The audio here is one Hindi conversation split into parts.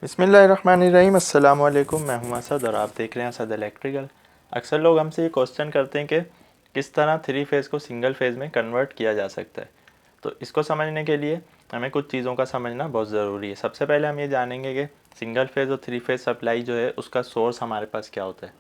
बिस्मिल्लाहिर्रहमानिर्रहीम। अस्सलाम वालेकुम। मैं हूं असद और आप देख रहे हैं असद इलेक्ट्रिकल। अक्सर लोग हमसे ये क्वेश्चन करते हैं कि किस तरह थ्री फेज़ को सिंगल फेज़ में कन्वर्ट किया जा सकता है। तो इसको समझने के लिए हमें कुछ चीज़ों का समझना बहुत ज़रूरी है। सबसे पहले हम ये जानेंगे कि सिंगल फेज़ और थ्री फेज़ सप्लाई जो है उसका सोर्स हमारे पास क्या होता है।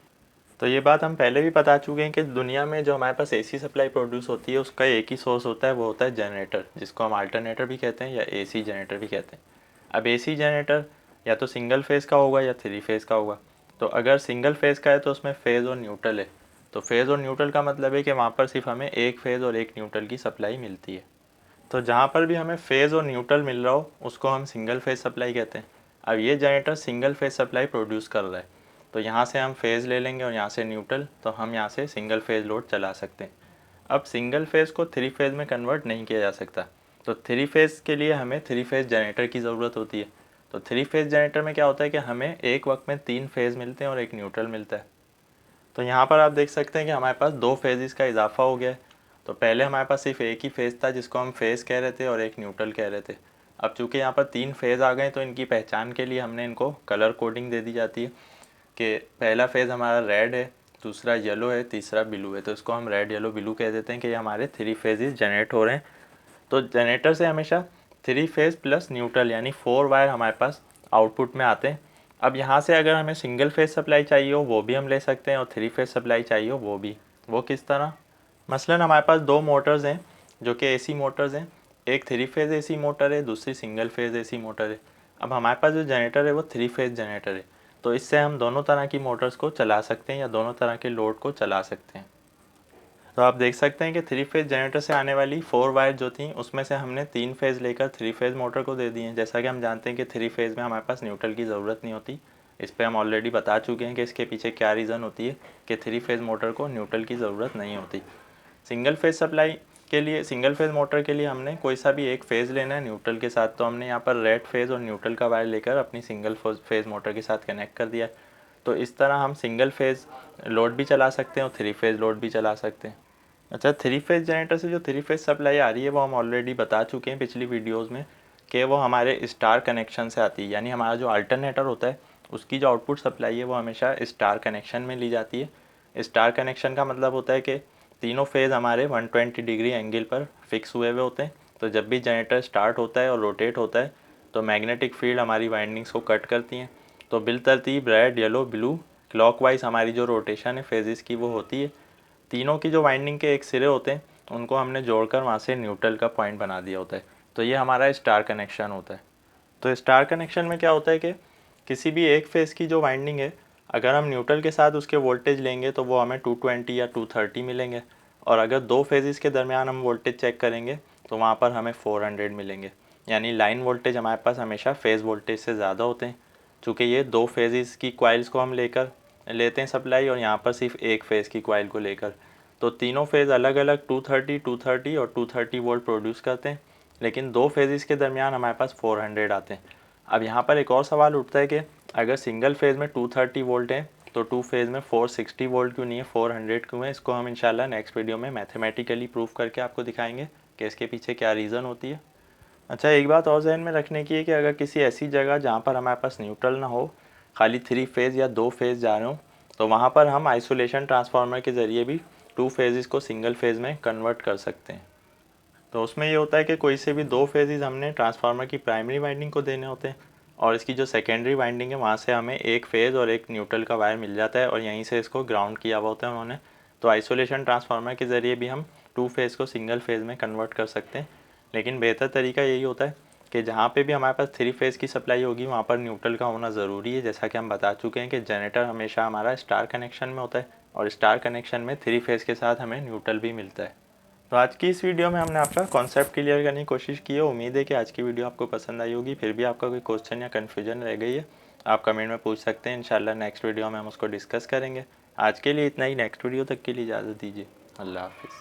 तो ये बात हम पहले भी बता चुके हैं कि दुनिया में जो हमारे पास एसी सप्लाई प्रोड्यूस होती है उसका एक ही सोर्स होता है, वो होता है जनरेटर, जिसको हम अल्टरनेटर भी कहते हैं या एसी जनरेटर भी कहते हैं। अब एसी जनरेटर या तो सिंगल फेज़ का होगा या थ्री फेज़ का होगा। तो अगर सिंगल फेज़ का है तो उसमें फेज़ और न्यूट्रल है। तो फेज़ और न्यूट्रल का मतलब है कि वहाँ पर सिर्फ हमें एक फेज़ और एक न्यूट्रल की सप्लाई मिलती है। तो जहाँ पर भी हमें फेज़ और न्यूट्रल मिल रहा हो उसको हम सिंगल फेज़ सप्लाई कहते हैं। अब ये generator single phase supply produce कर रहा है, तो यहाँ से हम फेज़ ले लेंगे और यहाँ से न्यूट्रल, तो हम यहाँ से सिंगल फेज़ लोड चला सकते हैं। अब सिंगल फेज़ को थ्री फेज़ में कन्वर्ट नहीं किया जा सकता, तो थ्री फेज़ के लिए हमें थ्री फेज़ जनरेटर की ज़रूरत होती है। तो थ्री फेज़ जनरेटर में क्या होता है कि हमें एक वक्त में तीन फेज़ मिलते हैं और एक न्यूट्रल मिलता है। तो यहाँ पर आप देख सकते हैं कि हमारे पास दो फेजेस का इजाफा हो गया है। तो पहले हमारे पास सिर्फ एक ही फेज़ था जिसको हम फेज़ कह रहे थे और एक न्यूट्रल कह रहे थे। अब चूँकि यहाँ पर तीन फेज़ आ गए तो इनकी पहचान के लिए हमने इनको कलर कोडिंग दे दी जाती है कि पहला फेज़ हमारा रेड है, दूसरा येलो है, तीसरा ब्लू है। तो इसको हम रेड येलो ब्लू कह देते हैं कि ये हमारे थ्री फेजेस जनरेट हो रहे हैं। तो जनरेटर से हमेशा थ्री फेज़ प्लस न्यूट्रल यानी फोर वायर हमारे पास आउटपुट में आते हैं। अब यहाँ से अगर हमें सिंगल फेज़ सप्लाई चाहिए हो वो भी हम ले सकते हैं और थ्री फेज़ सप्लाई चाहिए हो वो भी। वो किस तरह? मसलन हमारे पास दो मोटर्स हैं जो कि एसी मोटर्स हैं। एक थ्री फेज़ एसी मोटर है, दूसरी सिंगल फेज़ एसी मोटर है। अब हमारे पास जो जनरेटर है वो थ्री फेज़ जनरेटर है, तो इससे हम दोनों तरह की मोटर्स को चला सकते हैं या दोनों तरह के लोड को चला सकते हैं। तो आप देख सकते हैं कि थ्री फेज़ जनरेटर से आने वाली फोर वायर जो थी उसमें से हमने तीन फेज़ लेकर थ्री फेज़ मोटर को दे दी हैं। जैसा कि हम जानते हैं कि थ्री फेज़ में हमारे पास न्यूट्रल की ज़रूरत नहीं होती। इस पर हम ऑलरेडी बता चुके हैं कि इसके पीछे क्या रीज़न होती है कि थ्री फेज़ मोटर को न्यूट्रल की ज़रूरत नहीं होती। सिंगल फेज़ सप्लाई के लिए, सिंगल फेज़ मोटर के लिए हमने कोई सा भी एक फेज़ लेना है न्यूट्रल के साथ, तो हमने यहाँ पर रेड फेज़ और न्यूट्रल का वायर लेकर अपनी सिंगल फेज़ मोटर के साथ कनेक्ट कर दिया। तो इस तरह हम सिंगल फेज़ लोड भी चला सकते हैं और थ्री फेज़ लोड भी चला सकते हैं। अच्छा, थ्री फेज़ जनरेटर से जो थ्री फेज़ सप्लाई आ रही है वो हम ऑलरेडी बता चुके हैं पिछली वीडियोस में कि वो हमारे स्टार कनेक्शन से आती है। यानी हमारा जो अल्टरनेटर होता है उसकी जो आउटपुट सप्लाई है वो हमेशा स्टार कनेक्शन में ली जाती है। स्टार कनेक्शन का मतलब होता है कि तीनों फेज़ हमारे 120 डिग्री एंगल पर फिक्स हुए हुए होते हैं। तो जब भी जनरेटर स्टार्ट होता है और रोटेट होता है तो मैग्नेटिक फील्ड हमारी वाइंडिंग्स को कट करती हैं। तो बिलतरतीब रेड येलो ब्लू क्लॉकवाइज हमारी जो रोटेशन है फेजेस की वो होती है। तीनों की जो वाइंडिंग के एक सिरे होते हैं उनको हमने जोड़कर वहाँ से न्यूट्रल का पॉइंट बना दिया होता है। तो ये हमारा स्टार कनेक्शन होता है। तो स्टार कनेक्शन में क्या होता है कि किसी भी एक फेज़ की जो वाइंडिंग है अगर हम न्यूट्रल के साथ उसके वोल्टेज लेंगे तो वो हमें 220 या 230 मिलेंगे, और अगर दो फेजेस के दरमियान हम वोल्टेज चेक करेंगे तो वहाँ पर हमें 400 मिलेंगे। यानी लाइन वोल्टेज हमारे पास हमेशा फेज़ वोल्टेज से ज़्यादा होते हैं। चूँकि ये दो फेजेस की कॉइल्स को हम लेकर लेते हैं सप्लाई और यहाँ पर सिर्फ एक फेज़ की कॉइल को लेकर, तो तीनों फेज़ अलग अलग 230 और 230 वोल्ट प्रोड्यूस करते हैं, लेकिन दो फेजेस के दरमियान हमारे पास 400 आते हैं। अब यहाँ पर एक और सवाल उठता है कि अगर सिंगल फेज़ में 230 वोल्ट है तो टू फेज़ में 460 वोल्ट क्यों नहीं है, 400 क्यों है? इसको हम इंशाल्लाह नेक्स्ट वीडियो में मैथमेटिकली प्रूफ करके आपको दिखाएंगे कि इसके पीछे क्या रीज़न होती है। अच्छा, एक बात और जहन में रखने की है कि अगर किसी ऐसी जगह जहाँ पर हमारे पास न्यूट्रल ना हो, खाली थ्री फेज़ या दो फेज़ जा रहे हो, तो वहाँ पर हम आइसोलेशन ट्रांसफार्मर के ज़रिए भी टू फेज़ को सिंगल फेज़ में कन्वर्ट कर सकते हैं। तो उसमें ये होता है कि कोई से भी दो फेजेस हमने ट्रांसफार्मर की प्राइमरी वाइंडिंग को देने होते हैं और इसकी जो सेकेंडरी वाइंडिंग है वहाँ से हमें एक फेज़ और एक न्यूट्रल का वायर मिल जाता है और यहीं से इसको ग्राउंड किया हुआ होता है उन्होंने। तो आइसोलेशन ट्रांसफार्मर के ज़रिए भी हम टू फेज़ को सिंगल फेज़ में कन्वर्ट कर सकते हैं, लेकिन बेहतर तरीका यही होता है कि जहाँ पे भी हमारे पास थ्री फेज़ की सप्लाई होगी वहाँ पर न्यूट्रल का होना ज़रूरी है। जैसा कि हम बता चुके हैं कि जनरेटर हमेशा हमारा स्टार कनेक्शन में होता है और स्टार कनेक्शन में थ्री फेज़ के साथ हमें न्यूट्रल भी मिलता है। तो आज की इस वीडियो में हमने आपका कॉन्सेप्ट क्लियर करने की कोशिश की है। उम्मीद है कि आज की वीडियो आपको पसंद आई होगी। फिर भी आपका कोई क्वेश्चन या कन्फ्यूजन रह गई है आप कमेंट में पूछ सकते हैं। इंशाल्लाह नेक्स्ट वीडियो में हम उसको डिस्कस करेंगे। आज के लिए इतना ही। नेक्स्ट वीडियो तक के लिए इजाज़त दीजिए। अल्लाह हाफिज़।